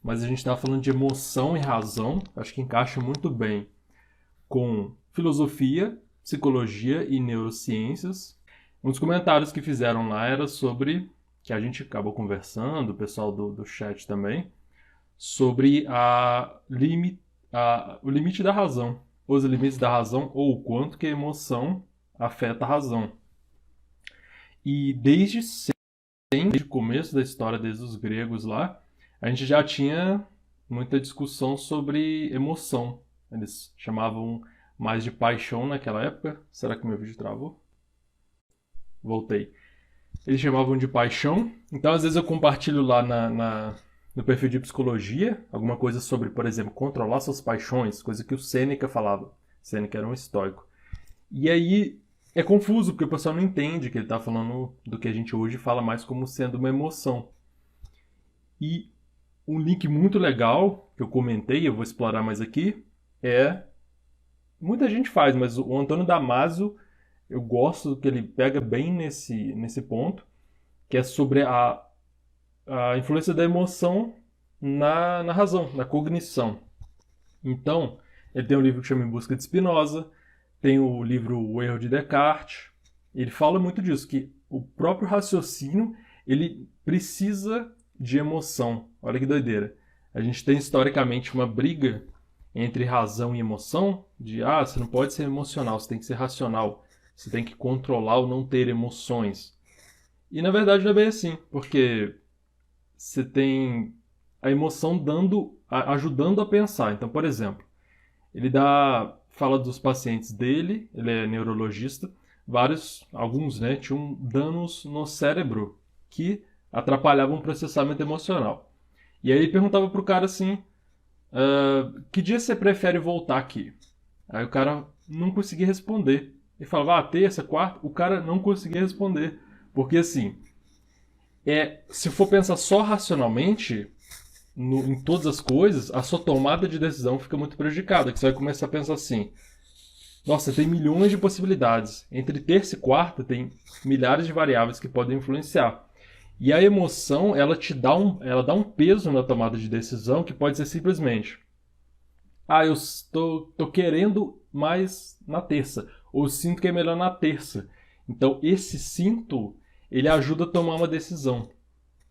mas a gente está falando de emoção e razão. Acho que encaixa muito bem com filosofia, psicologia e neurociências. Um dos comentários que fizeram lá era sobre, que a gente acabou conversando, o pessoal do chat também, sobre o limite da razão, os limites da razão ou o quanto que a emoção afeta a razão. E desde o começo da história, desde os gregos lá, a gente já tinha muita discussão sobre emoção. Eles chamavam mais de paixão naquela época. Será que meu vídeo travou? Voltei. Eles chamavam de paixão. Então, às vezes eu compartilho lá no perfil de psicologia alguma coisa sobre, por exemplo, controlar suas paixões, coisa que o Sêneca falava. Sêneca era um estoico. E aí é confuso, porque o pessoal não entende que ele está falando do que a gente hoje fala mais como sendo uma emoção. E um link muito legal que eu comentei, eu vou explorar mais aqui, é... Muita gente faz, mas o Antônio Damasio, eu gosto que ele pega bem nesse ponto, que é sobre a influência da emoção na razão, na cognição. Então, ele tem um livro que chama Em Busca de Spinoza, tem o livro O Erro de Descartes. Ele fala muito disso, que o próprio raciocínio ele precisa de emoção. Olha que doideira. A gente tem historicamente uma briga entre razão e emoção, de você não pode ser emocional, você tem que ser racional, você tem que controlar ou não ter emoções. E na verdade não é bem assim, porque você tem a emoção ajudando a pensar. Então, por exemplo, ele fala dos pacientes dele, ele é neurologista, alguns, né, tinham danos no cérebro que atrapalhavam o processamento emocional. E aí ele perguntava pro cara assim, que dia você prefere voltar aqui? Aí o cara não conseguia responder. Ele falava, terça, quarta, o cara não conseguia responder. Porque assim, se for pensar só racionalmente, em todas as coisas, a sua tomada de decisão fica muito prejudicada. Que você vai começar a pensar assim, nossa, tem milhões de possibilidades. Entre terça e quarta tem milhares de variáveis que podem influenciar. E a emoção, ela dá um peso na tomada de decisão que pode ser simplesmente eu estou querendo mais na terça, ou sinto que é melhor na terça. Então, esse sinto, ele ajuda a tomar uma decisão.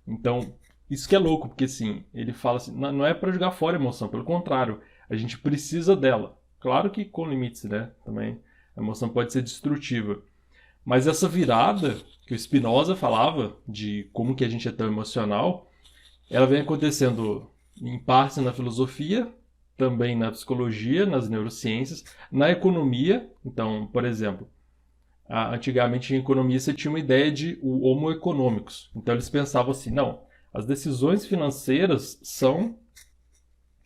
Então, isso que é louco, porque assim, ele fala assim, não é para jogar fora a emoção, pelo contrário, a gente precisa dela. Claro que com limites, né? Também a emoção pode ser destrutiva. Mas essa virada que o Spinoza falava de como que a gente é tão emocional, ela vem acontecendo em parte na filosofia, também na psicologia, nas neurociências, na economia. Então, por exemplo, antigamente em economia você tinha uma ideia de o homo economicus. Então eles pensavam assim, não, as decisões financeiras são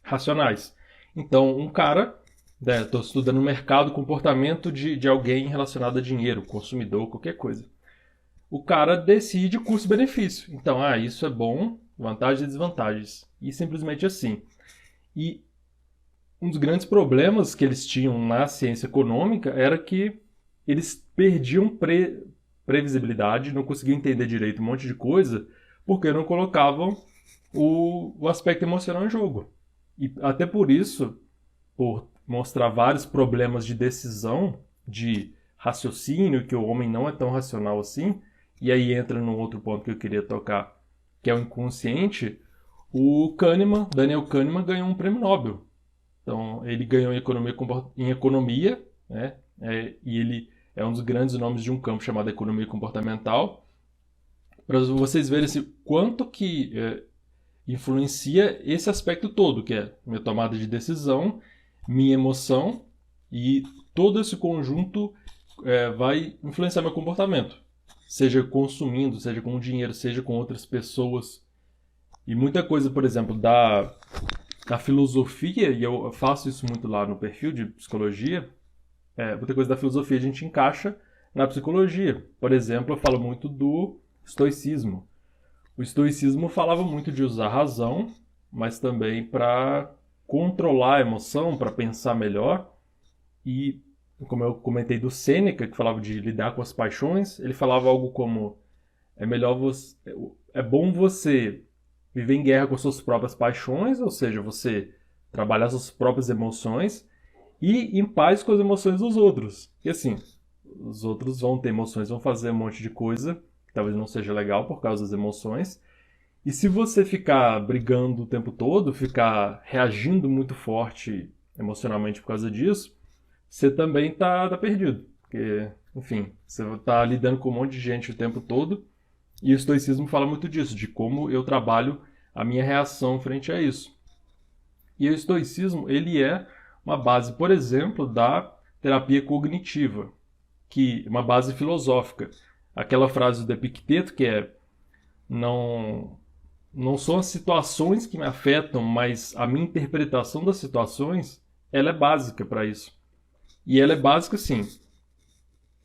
racionais. Então, um cara, estou estudando o mercado, comportamento de alguém relacionado a dinheiro, consumidor, qualquer coisa. O cara decide custo-benefício. Então, isso é bom, vantagens e desvantagens. E simplesmente assim. E um dos grandes problemas que eles tinham na ciência econômica era que eles perdiam previsibilidade, não conseguiam entender direito um monte de coisa, porque não colocavam o aspecto emocional em jogo. E até por isso, por mostrar vários problemas de decisão, de raciocínio, que o homem não é tão racional assim, e aí entra num outro ponto que eu queria tocar, que é o inconsciente, o Kahneman, Daniel Kahneman, ganhou um prêmio Nobel. Então, ele ganhou em economia, né? E ele é um dos grandes nomes de um campo chamado economia comportamental, para vocês verem assim, quanto que influencia esse aspecto todo, que é minha tomada de decisão, minha emoção, e todo esse conjunto vai influenciar meu comportamento. Seja consumindo, seja com dinheiro, seja com outras pessoas. E muita coisa, por exemplo, da filosofia, e eu faço isso muito lá no perfil de psicologia, muita coisa da filosofia a gente encaixa na psicologia. Por exemplo, eu falo muito do estoicismo. O estoicismo falava muito de usar a razão, mas também para controlar a emoção, para pensar melhor. E, como eu comentei do Sêneca, que falava de lidar com as paixões, ele falava algo como é bom você viver em guerra com suas próprias paixões, ou seja, você trabalhar suas próprias emoções, e em paz com as emoções dos outros. E assim, os outros vão ter emoções, vão fazer um monte de coisa que talvez não seja legal por causa das emoções. E se você ficar brigando o tempo todo, ficar reagindo muito forte emocionalmente por causa disso, você também tá perdido. Porque, enfim, você tá lidando com um monte de gente o tempo todo. E o estoicismo fala muito disso, de como eu trabalho a minha reação frente a isso. E o estoicismo, ele é uma base, por exemplo, da terapia cognitiva, que uma base filosófica. Aquela frase do Epicteto que é não são as situações que me afetam, mas a minha interpretação das situações, ela é básica para isso. E ela é básica, sim.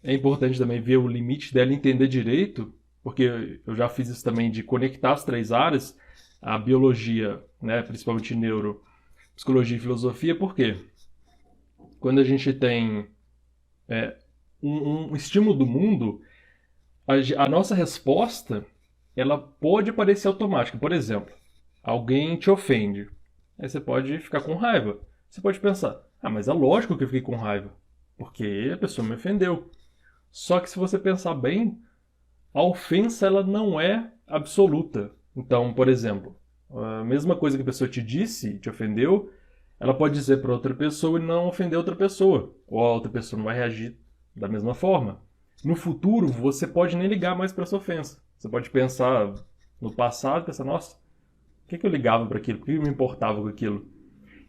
É importante também ver o limite dela e entender direito, porque eu já fiz isso também de conectar as três áreas, a biologia, né, principalmente neuro, psicologia e filosofia, por quê? Quando a gente tem um estímulo do mundo, a nossa resposta ela pode parecer automática. Por exemplo, alguém te ofende. Aí você pode ficar com raiva. Você pode pensar, mas é lógico que eu fiquei com raiva, porque a pessoa me ofendeu. Só que se você pensar bem, a ofensa ela não é absoluta. Então, por exemplo, a mesma coisa que a pessoa te disse, te ofendeu, ela pode dizer para outra pessoa e não ofender outra pessoa. Ou a outra pessoa não vai reagir da mesma forma. No futuro, você pode nem ligar mais para essa ofensa. Você pode pensar no passado, pensar, nossa, por que eu ligava para aquilo? Por que eu me importava com aquilo?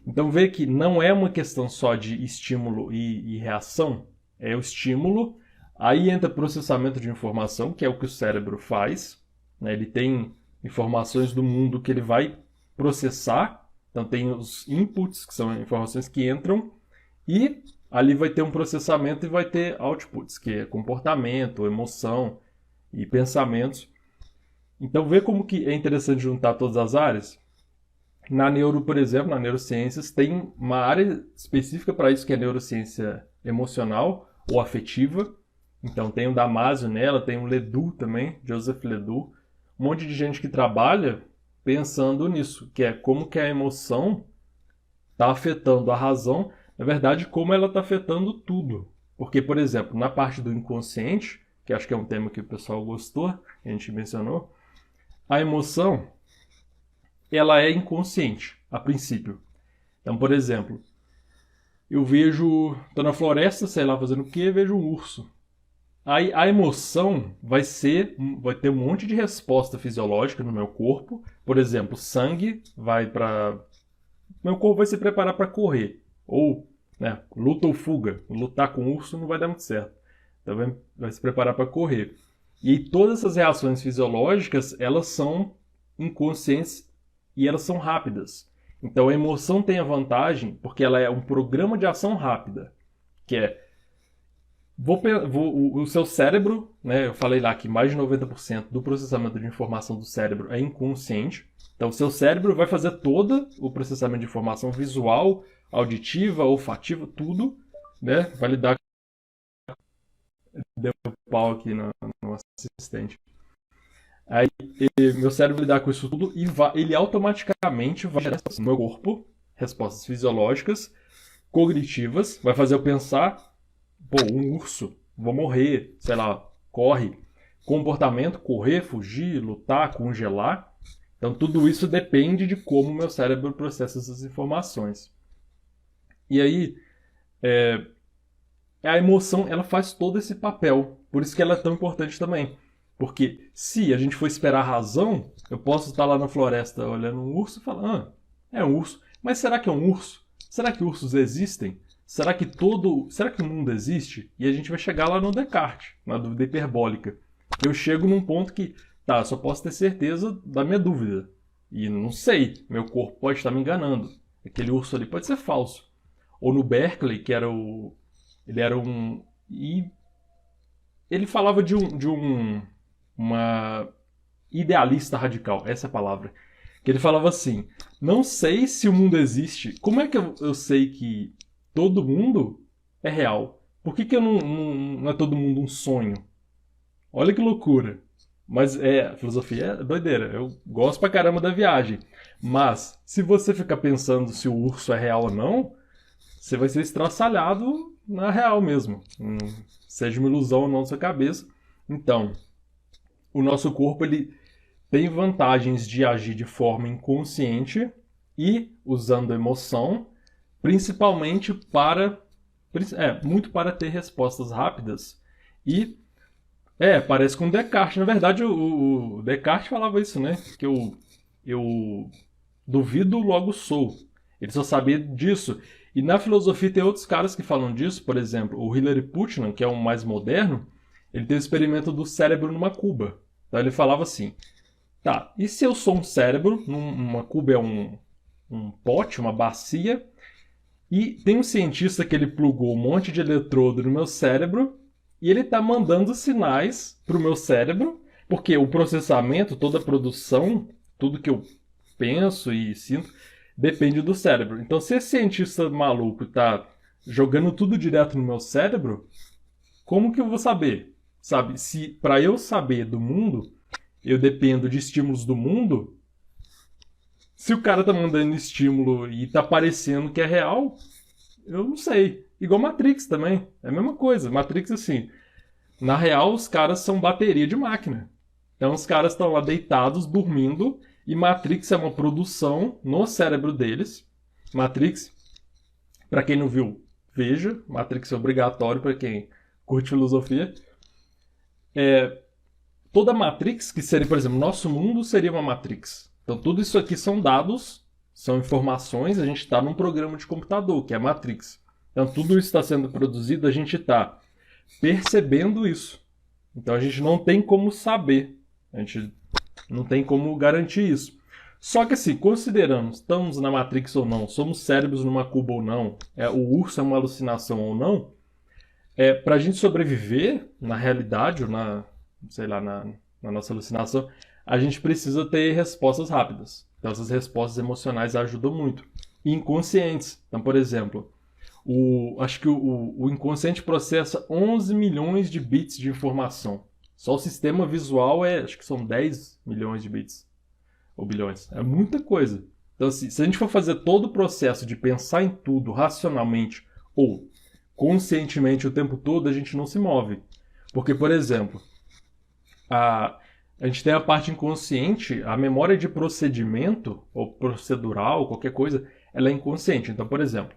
Então vê que não é uma questão só de estímulo e reação, é o estímulo, aí entra processamento de informação, que é o que o cérebro faz, né? Ele tem informações do mundo que ele vai processar, então tem os inputs, que são informações que entram, e ali vai ter um processamento e vai ter outputs, que é comportamento, emoção e pensamentos. Então vê como que é interessante juntar todas as áreas. Na neuro, por exemplo, na neurociências, tem uma área específica para isso, que é a neurociência emocional ou afetiva. Então tem o Damasio nela, tem o Ledoux também, Joseph Ledoux. Um monte de gente que trabalha pensando nisso, que é como que a emoção está afetando a razão, na verdade, como ela está afetando tudo. Porque, por exemplo, na parte do inconsciente, que acho que é um tema que o pessoal gostou, que a gente mencionou, a emoção ela é inconsciente, a princípio. Então, por exemplo, eu vejo, tô na floresta, sei lá, fazendo o quê, vejo um urso. Aí a emoção vai ter um monte de resposta fisiológica no meu corpo. Por exemplo, sangue vai para meu corpo vai se preparar para correr. Ou, né, luta ou fuga. Lutar com o urso não vai dar muito certo. Então vai se preparar para correr. E aí, todas essas reações fisiológicas, elas são inconscientes e elas são rápidas. Então a emoção tem a vantagem porque ela é um programa de ação rápida. Que é, o seu cérebro, né, eu falei lá que mais de 90% do processamento de informação do cérebro é inconsciente. Então, o seu cérebro vai fazer todo o processamento de informação visual, auditiva, olfativa, tudo, né? Vai lidar deu pau aqui no assistente. Aí, meu cérebro vai lidar com isso tudo e ele automaticamente vai gerar no meu corpo respostas fisiológicas, cognitivas, vai fazer eu pensar, pô, um urso, vou morrer, sei lá, corre. Comportamento, correr, fugir, lutar, congelar. Então, tudo isso depende de como o meu cérebro processa essas informações. E aí, a emoção, ela faz todo esse papel. Por isso que ela é tão importante também. Porque se a gente for esperar a razão, eu posso estar lá na floresta olhando um urso e falar, é um urso. Mas será que é um urso? Será que ursos existem? Será que o mundo existe? E a gente vai chegar lá no Descartes, na dúvida hiperbólica. Eu chego num ponto que, tá, eu só posso ter certeza da minha dúvida. E não sei, meu corpo pode estar me enganando. Aquele urso ali pode ser falso. Ou no Berkeley, que era ele era um... E ele falava de uma idealista radical, essa é a palavra. Que ele falava assim, não sei se o mundo existe. Como é que eu sei que todo mundo é real? Por que não é todo mundo um sonho? Olha que loucura. Mas a filosofia é doideira. Eu gosto pra caramba da viagem. Mas, se você ficar pensando se o urso é real ou não, você vai ser estraçalhado na real mesmo. Seja uma ilusão ou não na sua cabeça. Então, o nosso corpo ele tem vantagens de agir de forma inconsciente e usando emoção, principalmente muito para ter respostas rápidas. E parece com Descartes. Na verdade, o Descartes falava isso, né? Que eu duvido, logo sou. Ele só sabia disso. E na filosofia tem outros caras que falam disso. Por exemplo, o Hilary Putnam, que é um mais moderno, ele tem o experimento do cérebro numa cuba. Então ele falava assim, tá, e se eu sou um cérebro, uma cuba é um pote, uma bacia, e tem um cientista que ele plugou um monte de eletrodo no meu cérebro e ele está mandando sinais para o meu cérebro, porque o processamento, toda a produção, tudo que eu penso e sinto, depende do cérebro. Então, se esse cientista maluco está jogando tudo direto no meu cérebro, como que eu vou saber? Sabe, se para eu saber do mundo, eu dependo de estímulos do mundo, se o cara tá mandando estímulo e tá parecendo que é real, eu não sei. Igual Matrix também. É a mesma coisa. Matrix, assim, na real, os caras são bateria de máquina. Então, os caras estão lá deitados, dormindo, e Matrix é uma produção no cérebro deles. Matrix, para quem não viu, veja. Matrix é obrigatório para quem curte filosofia. Toda Matrix, que seria, por exemplo, nosso mundo seria uma Matrix. Então, tudo isso aqui são dados, são informações, a gente está num programa de computador, que é a Matrix. Então, tudo isso está sendo produzido, a gente está percebendo isso. Então, a gente não tem como saber, a gente não tem como garantir isso. Só que, assim, considerando, estamos na Matrix ou não, somos cérebros numa cuba ou não, o urso é uma alucinação ou não, para a gente sobreviver na realidade, ou sei lá, na nossa alucinação, a gente precisa ter respostas rápidas. Então, essas respostas emocionais ajudam muito. E inconscientes. Então, por exemplo, acho que o inconsciente processa 11 milhões de bits de informação. Só o sistema visual acho que são 10 milhões de bits. Ou bilhões. É muita coisa. Então, assim, se a gente for fazer todo o processo de pensar em tudo racionalmente ou conscientemente o tempo todo, a gente não se move. Porque, por exemplo, a gente tem a parte inconsciente, a memória de procedimento, ou procedural, qualquer coisa, ela é inconsciente. Então, por exemplo,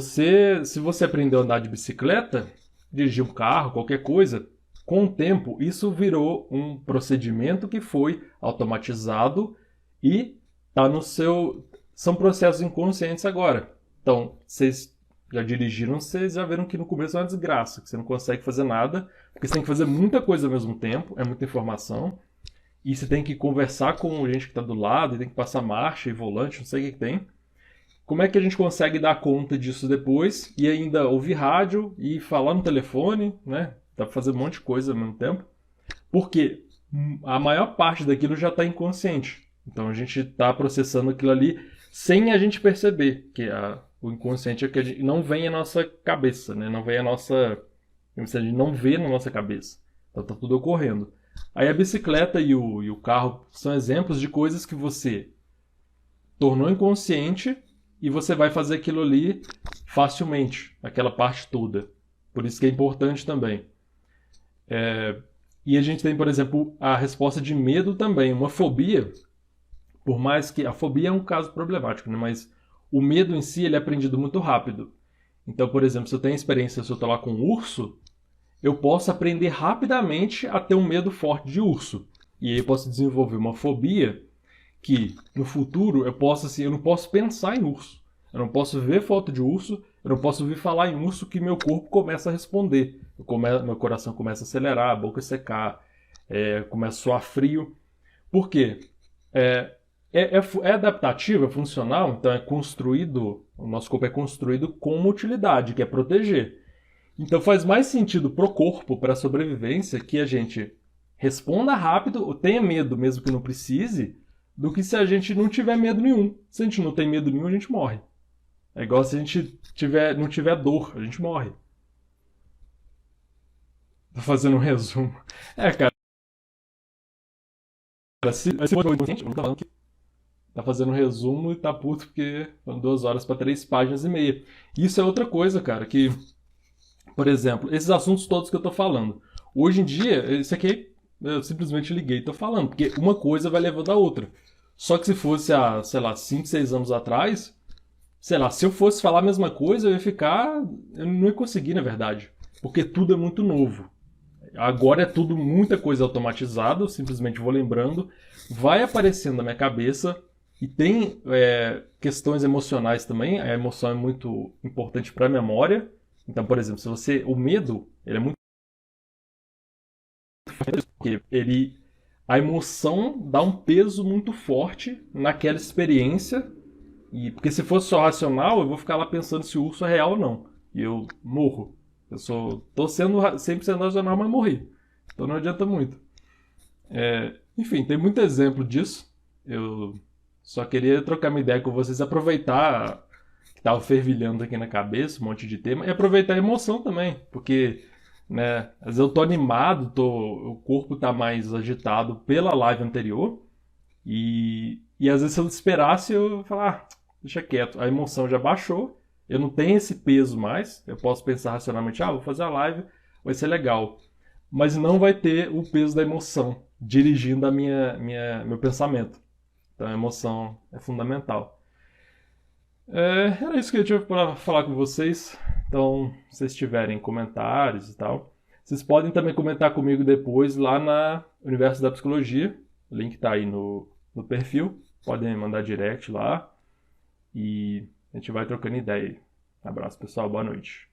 se você aprendeu a andar de bicicleta, dirigir um carro, qualquer coisa, com o tempo isso virou um procedimento que foi automatizado e está no seu. São processos inconscientes agora. Então, vocês já dirigiram, vocês já viram que no começo é uma desgraça, que você não consegue fazer nada, porque você tem que fazer muita coisa ao mesmo tempo, é muita informação, e você tem que conversar com gente que está do lado, e tem que passar marcha e volante, não sei o que tem. Como é que a gente consegue dar conta disso depois e ainda ouvir rádio e falar no telefone, né? Dá para fazer um monte de coisa ao mesmo tempo. Porque a maior parte daquilo já está inconsciente. Então a gente está processando aquilo ali sem a gente perceber que o inconsciente é que não vem à nossa cabeça, né? Não vem à nossa. A gente não vê na nossa cabeça. Então está tudo ocorrendo. Aí a bicicleta e o carro são exemplos de coisas que você tornou inconsciente e você vai fazer aquilo ali facilmente, aquela parte toda. Por isso que é importante também. E a gente tem, por exemplo, a resposta de medo também. Uma fobia, por mais que... A fobia é um caso problemático, né? Mas o medo em si ele é aprendido muito rápido. Então, por exemplo, se eu tenho experiência, se eu estou lá com um urso, eu posso aprender rapidamente a ter um medo forte de urso. E aí eu posso desenvolver uma fobia que, no futuro, eu não posso pensar em urso. Eu não posso ver foto de urso, eu não posso ouvir falar em urso que meu corpo começa a responder. Meu coração começa a acelerar, a boca secar, começa a suar frio. Por quê? É adaptativo, é funcional, então o nosso corpo é construído com uma utilidade, que é proteger. Então faz mais sentido pro corpo, para a sobrevivência, que a gente responda rápido, ou tenha medo mesmo que não precise, do que se a gente não tiver medo nenhum. Se a gente não tem medo nenhum, a gente morre. É igual se a gente não tiver dor, a gente morre. Tô fazendo um resumo. Cara, se for gente, eu não tô falando que tá fazendo um resumo e tá puto porque foram 2 horas para 3 páginas e meia. Isso é outra coisa, cara, que, por exemplo, esses assuntos todos que eu tô falando. Hoje em dia, isso aqui eu simplesmente liguei e tô falando, porque uma coisa vai levando a outra. Só que se fosse há, sei lá, 5, 6 anos atrás, sei lá, se eu fosse falar a mesma coisa, eu ia ficar. Eu não ia conseguir, na verdade. Porque tudo é muito novo. Agora é tudo muita coisa automatizada, eu simplesmente vou lembrando, vai aparecendo na minha cabeça e tem questões emocionais também. A emoção é muito importante para a memória. Então, por exemplo, se você, o medo, ele é muito porque a emoção dá um peso muito forte naquela experiência. E porque se fosse só racional, eu vou ficar lá pensando se o urso é real ou não. E eu morro. Tô sendo 100% racional, mas morri. Então não adianta muito. Enfim, tem muito exemplo disso. Eu só queria trocar uma ideia com vocês, aproveitar que tava fervilhando aqui na cabeça, um monte de tema, e aproveitar a emoção também, porque, né, às vezes eu tô animado, o corpo tá mais agitado pela live anterior, e às vezes se eu esperasse, eu ia falar, deixa quieto, a emoção já baixou, eu não tenho esse peso mais, eu posso pensar racionalmente, vou fazer a live, vai ser legal. Mas não vai ter o peso da emoção dirigindo meu pensamento. Então a emoção é fundamental. Era isso que eu tinha para falar com vocês. Então, se vocês tiverem comentários e tal, vocês podem também comentar comigo depois lá na Universo da Psicologia. O link está aí no perfil. Podem mandar direct lá. E a gente vai trocando ideia. Abraço, pessoal. Boa noite.